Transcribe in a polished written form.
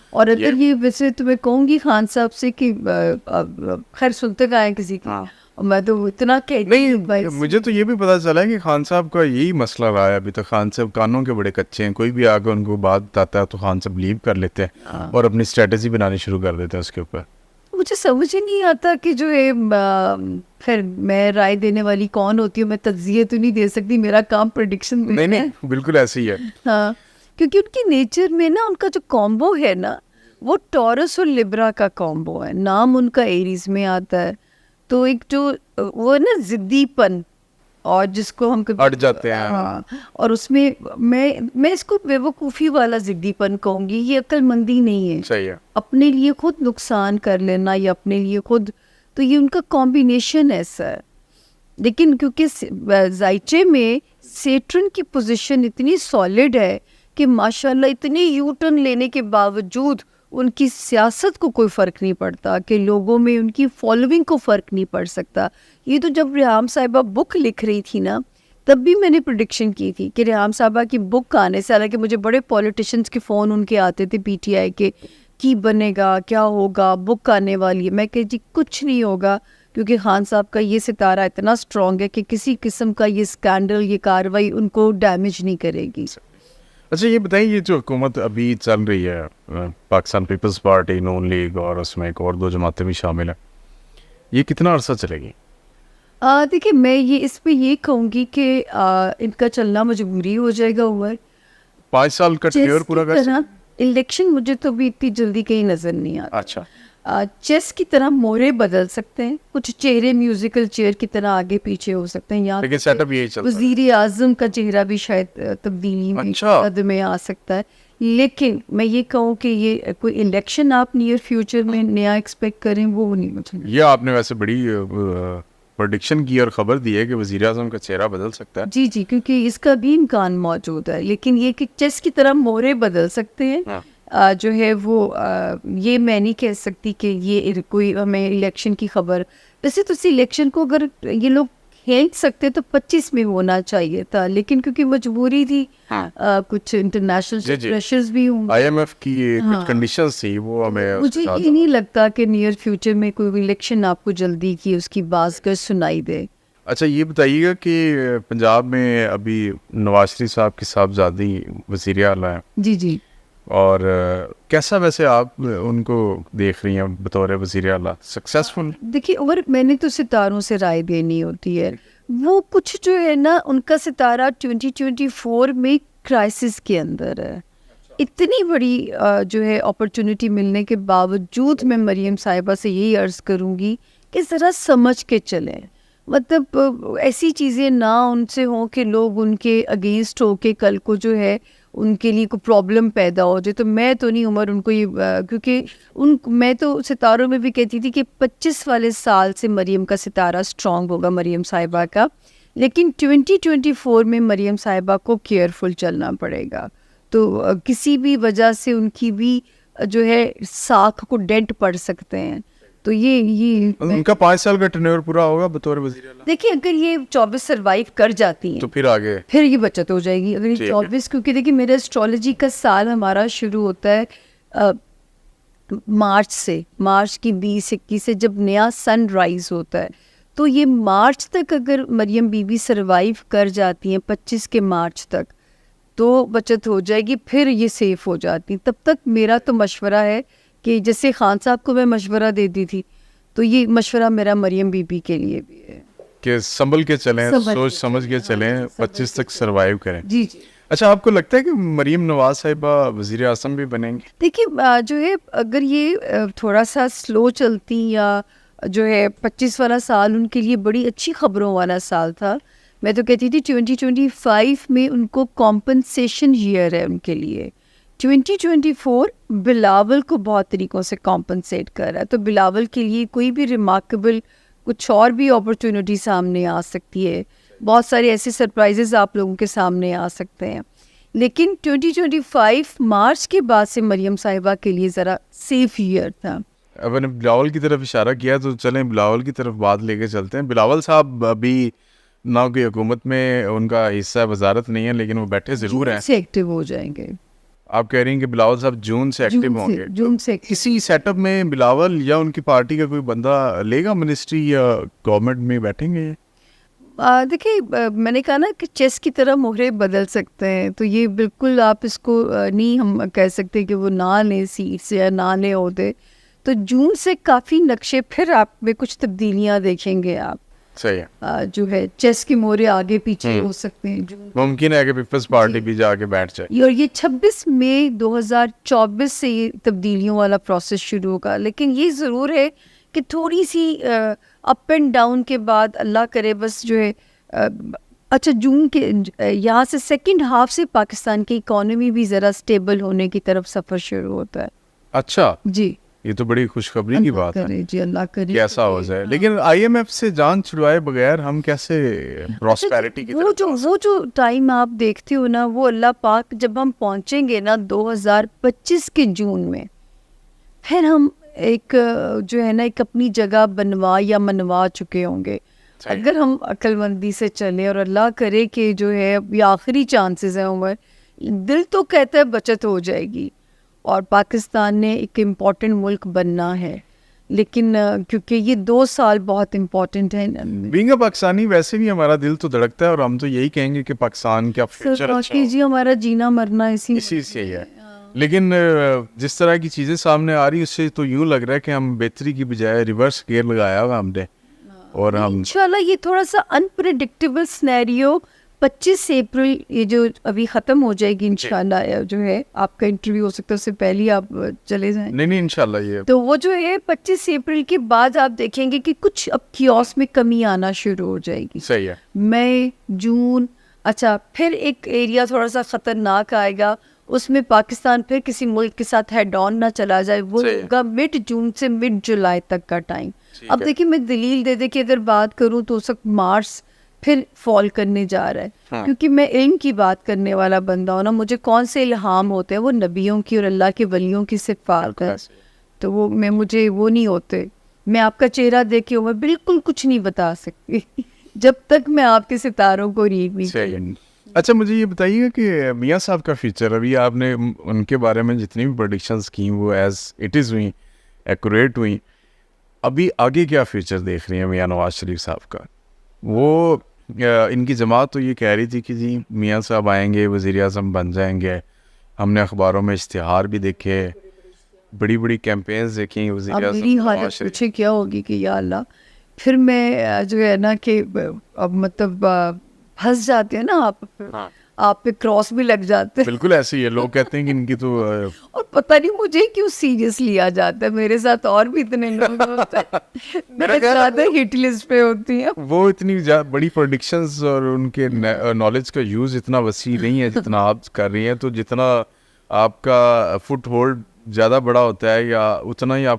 اور اگر یہ ویسے تو میں کہوں گی خان صاحب سے کہ خیر سنتے کا ہے کسی کی، میں تو اتنا نہیں، مجھے تو یہ بھی پتا چلا ہے کہ خان صاحب کا یہی مسئلہ رہا ہے ابھی تک. خان صاحب کانوں کے بڑے کچے ہیں، کوئی بھی آ کے ان کو بات بتاتا ہے تو خان صاحب لیو کر لیتے ہیں اور اپنی اسٹریٹجی بنانی شروع کر دیتے ہیں اس کے اوپر. مجھے سمجھ ہی نہیں آتا کہ جو ہے خیر میں رائے دینے والی کون ہوتی ہوں، میں تجزیے تو نہیں دے سکتی، میرا کام پریڈکشن دینا ہے. نہیں بالکل ایسے ہی ہے. ہاں، کیونکہ ان کی نیچر میں نا ان کا جو کامبو ہے نا وہ ٹورس اور لبرا کا کامبو ہے. نام ان کا ایریز میں آتا ہے، تو ایک جو وہ نا ضدی پن اور جس کو ہم اڑ جاتے ہیں. ہاں، اور اس میں میں اس کو بیوقوفی والا ضدی پن کہوں گی. یہ عقل مندی نہیں ہے. صحیح ہے. اپنے لیے خود نقصان کر لینا یا اپنے لیے خود، تو یہ ان کا کمبینیشن ایسا ہے. لیکن کیونکہ زائچے میں سیٹرن کی پوزیشن اتنی سالڈ ہے کہ ماشاءاللہ اتنے یو ٹرن لینے کے باوجود ان کی سیاست کو کوئی فرق نہیں پڑتا، کہ لوگوں میں ان کی فالوئنگ کو فرق نہیں پڑ سکتا. یہ تو جب ریحام صاحبہ بک لکھ رہی تھی نا، تب بھی میں نے پریڈکشن کی تھی کہ ریحام صاحبہ کی بک آنے سے، حالانکہ مجھے بڑے پولیٹیشنز کے فون ان کے آتے تھے پی ٹی آئی کے، کی بنے گا، کیا ہوگا، بک آنے والی ہے. میں کہ جی کچھ نہیں ہوگا، کیونکہ خان صاحب کا یہ ستارہ اتنا اسٹرانگ ہے کہ کسی قسم کا یہ اسکینڈل، یہ کاروائی ان کو ڈیمیج نہیں کرے گی. اچھا یہ بتائیں، یہ جو حکومت ابھی چل رہی ہے پاکستان پیپلز پارٹی، نون لیگ اور اس میں ایک اور 2 جماعتیں بھی شامل ہیں، یہ کتنا عرصہ چلے گی؟ دیکھیے میں یہ اس پہ یہ کہوں گی کہ ان کا چلنا مجبوری ہو جائے گا. عمر 5 سال کا ٹیور پورا کر سکتے. الیکشن مجھے تو بھی اتنی جلدی کہیں نظر نہیں آتا. اچھا، چیس کی طرح مورے بدل سکتے ہیں، کچھ چہرے میوزیکل چیئر کی طرح آگے پیچھے ہو سکتے ہیں. لیکن سیٹ اپ یہی چلتا ہے. وزیر اعظم کا چہرہ بھی شاید تبدیلی میں آ سکتا ہے. لیکن میں یہ کہوں کہ یہ کوئی الیکشن آپ نیئر فیوچر میں نیا ایکسپیکٹ کریں، وہ نہیں مجھے. یہ آپ نے ویسے بڑی پریڈکشن کی اور خبر دی ہے کہ وزیر اعظم کا چہرہ بدل سکتا ہے. جی کیونکہ اس کا بھی امکان موجود ہے. لیکن یہ کہ چیس کی طرح مورے بدل سکتے ہیں، جو ہے وہ یہ میں نہیں کہہ سکتی کہ یہ کوئی ہمیں الیکشن کی خبر. ویسے تو اس الیکشن کو اگر یہ لوگ کھینچ سکتے تو 25 میں ہونا چاہیے تھا، لیکن کیونکہ مجبوری تھی، کچھ انٹرنیشنل پریشرز بھی ہوں، آئی ایم ایف کی کچھ کنڈیشنز تھی، وہ ہمیں مجھے یہ نہیں لگتا کہ نیئر فیوچر میں کوئی الیکشن آپ کو جلدی کی اس کی بازگشت سنائی دے. اچھا یہ بتائیے گا کہ پنجاب میں ابھی نواز شریف صاحب کی صاحبزادی وزیر اعلیٰ ہیں. جی اور کیسا ویسے آپ ان کو دیکھ رہی ہیں بطور وزیر اعلیٰ؟ سکسیسفل؟ دیکھیے عمر، میں نے تو ستاروں سے رائے دینی ہوتی ہے. وہ کچھ جو ہے نا ان کا ستارہ 2024 میں کرائسس کے اندر ہے. اتنی بڑی جو ہے اپرچونٹی ملنے کے باوجود میں مریم صاحبہ سے یہی عرض کروں گی کہ ذرا سمجھ کے چلیں. مطلب ایسی چیزیں نہ ان سے ہوں کہ لوگ ان کے اگینسٹ ہو کے کل کو جو ہے ان کے لیے کوئی پرابلم پیدا ہو جائے. تو میں تو نہیں عمر ان کو یہ، کیونکہ میں تو ستاروں میں بھی کہتی تھی کہ 25 والے سال سے مریم کا ستارہ اسٹرانگ ہوگا، مریم صاحبہ کا. لیکن 2024 میں مریم صاحبہ کو کیئرفل چلنا پڑے گا. تو کسی بھی وجہ سے ان کی بھی جو ہے ساکھ کو ڈینٹ پڑ سکتے ہیں. تو یہ ان کا 5 سال کا ٹینیور پورا ہوگا بطور وزیر اعلیٰ. دیکھیے اگر یہ 24 سروائیو کر جاتی ہیں تو پھر آگے پھر یہ بچت ہو جائے گی. اگر یہ 24، کیونکہ دیکھیے میرا اسٹرالوجی کا سال ہمارا شروع ہوتا ہے مارچ سے، مارچ کی 20-21 سے جب نیا سن رائز ہوتا ہے. تو یہ مارچ تک اگر مریم بی بی سروائیو کر جاتی ہیں 25 کے مارچ تک تو بچت ہو جائے گی، پھر یہ سیف ہو جاتی. تب تک میرا تو مشورہ ہے کہ جیسے خان صاحب کو میں مشورہ دیتی تھی، تو یہ مشورہ میرا مریم بی بی کے لیے بھی ہے کہ سنبھل کے چلیں، سوچ سمجھ کے چلیں، 25 تک سروائیو کریں. جی اچھا آپ کو لگتا ہے کہ مریم نواز صاحبہ وزیر اعظم بھی بنیں گے؟ دیکھیے جو ہے اگر یہ تھوڑا سا سلو چلتی، یا جو ہے 25 والا سال ان کے لیے بڑی اچھی خبروں والا سال تھا. میں تو کہتی تھی 2025 میں ان کو کمپنسیشن ایئر ہے ان کے لیے. 2024 بلاول کو بہت طریقوں سے کمپنسیٹ کر رہا ہے، تو بلاول کے لیے کوئی بھی ریمارکیبل کچھ اور بھی اپرچونٹی سامنے آ سکتی ہے. بہت سارے ایسے سرپرائزز آپ لوگوں کے سامنے آ سکتے ہیں. لیکن 2025 مارچ کے بعد سے مریم صاحبہ کے لیے ذرا سیف ایئر تھا. اب نے بلاول کی طرف اشارہ کیا تو چلیں بلاول کی طرف بات لے کے چلتے ہیں. بلاول صاحب ابھی نہ کوئی حکومت میں ان کا حصہ وزارت نہیں ہے، لیکن وہ بیٹھے ضرور ہیں، سے ایکٹیو ہو جائیں گے. آپ کہہ رہی ہیں کہ بلاول صاحب جون سے ایکٹیو ہوں گے. جون سے اسی سیٹ اپ میں بلاول یا ان کی پارٹی کا کوئی بندہ لے گا منسٹری یا گورنمنٹ میں بیٹھیں گے؟ دیکھیے میں نے کہا نا کہ چیس کی طرح مہرے بدل سکتے ہیں, تو یہ بالکل آپ اس کو نہیں ہم کہہ سکتے کہ وہ نہ لیں سیٹس یا نہ لیں عہدے. تو جون سے کافی نقشے پھر آپ میں کچھ تبدیلیاں دیکھیں گے آپ. صحیح ہے, جو ہے چیس کے مورے آگے پیچھے ہو سکتے ہیں. ممکن ہے کہ پیپلز پارٹی بھی جا کے بیٹھ جائے. اور یہ 26 مئی 2024 سے یہ تبدیلیوں والا پروسیس شروع ہوگا, لیکن یہ ضرور ہے کہ تھوڑی سی اپ اینڈ ڈاؤن کے بعد اللہ کرے بس جو ہے اچھا جون کے یہاں سے سیکنڈ ہاف سے پاکستان کی اکانومی بھی ذرا سٹیبل ہونے کی طرف سفر شروع ہوتا ہے. اچھا جی, یہ تو بڑی خوشخبری کی بات ہے. جی اللہ کرے کیسا ہو جائے, لیکن آئی ایم ایف سے جان چھڑوائے بغیر ہم کیسے پراسپیرٹی کی وہ جو ٹائم آپ دیکھتے ہو نا, وہ اللہ پاک جب ہم پہنچیں گے نا 2025 کے جون میں, پھر ہم ایک جو ہے نا ایک اپنی جگہ بنوا یا منوا چکے ہوں گے اگر ہم عقل مندی سے چلیں. اور اللہ کرے کہ جو ہے یہ آخری چانسز ہیں عمر, دل تو کہتا ہے بچت ہو جائے گی اور پاکستان نے ایک امپورٹنٹ ملک بننا ہے, لیکن کیونکہ یہ 2 سال بہت امپورٹنٹ ہیں. بینگ اے پاکستانی ویسے بھی ہمارا دل تو دھڑکتا ہے اور ہم تو یہی کہیں گے کہ پاکستان کا فیوچر اچھا ہو. جی ہمارا جینا مرنا اسی سے ہی ہے. لیکن جس طرح کی چیزیں سامنے آ رہی اس سے تو یوں لگ رہا ہے کہ ہم بہتری کی بجائے ریورس گیئر لگایا ہوا ہم نے. اور ہم انشاءاللہ یہ تھوڑا سا انپریڈکٹیبل سینیریو 25 اپریل یہ جو ابھی ختم ہو جائے گی انشاءاللہ, جو ہے آپ کا انٹرویو ہو سکتا ہے اس سے پہلے ہی آپ چلے جائیں. نہیں انشاءاللہ یہ تو وہ جو ہے 25 اپریل کے بعد آپ دیکھیں گے کہ کچھ اب کیوس میں کمی آنا شروع ہو جائے گی. صحیح ہے. مئی جون اچھا پھر ایک ایریا تھوڑا سا خطرناک آئے گا, اس میں پاکستان پھر کسی ملک کے ساتھ ہیڈ آن نہ چلا جائے, وہ ہوگا مڈ جون سے مڈ جولائی تک کا ٹائم. اب دیکھیے میں دلیل دے کے اگر بات کروں تو اس وقت مارس پھر فال کرنے جا رہا ہے, کیونکہ میں علم کی بات کرنے والا بندہ ہوں نا, مجھے کون سے الہام ہوتے ہیں وہ نبیوں کی اور اللہ کے ولیوں کی صفات ہے, تو وہ مجھے وہ نہیں ہوتے. میں آپ کا چہرہ دیکھ کے میں بالکل کچھ نہیں بتا سکتی جب تک میں آپ کے ستاروں کو ریڈ نہیں. اچھا مجھے یہ بتائیے گا کہ میاں صاحب کا فیوچر, ابھی آپ نے ان کے بارے میں جتنی بھی پریڈکشنز کی وہ ایز اٹ از ہوئیں, ایکوریٹ ہوئیں, ابھی آگے کیا فیوچر دیکھ رہی ہیں میاں نواز شریف صاحب کا؟ وہ ان کی جماعت تو یہ کہہ رہی تھی کہ جی میاں صاحب آئیں گے وزیر اعظم بن جائیں گے, ہم نے اخباروں میں اشتہار بھی دیکھے, بڑی بڑی کیمپینز دیکھیں وزیر اعظم. میری حالت پوچھے کیا ہوگی کہ یا اللہ, پھر میں جو ہے نا کہ اب مطلب پھنس جاتے ہیں نا آپ پہ کراس بھی لگ جاتے ہیں. بالکل ایسے ہی ہے, لوگ کہتے ہیں کہ ان کی تو اور پتہ نہیں مجھے کیوں سیریس لیا جاتا ہے, میرے ساتھ اور بھی اتنے لوگ ہوتے ہیں میرا زیادہ ہٹ لسٹ پہ ہوتی ہیں. وہ اتنی بڑی پریڈکشنز اور ان کے نالج کا یوز اتنا وسیع نہیں ہے جتنا آپ کر رہی ہیں, تو جتنا آپ کا فٹ ہولڈ زیادہ بڑا ہوتا ہے یا اتنا ہی آپ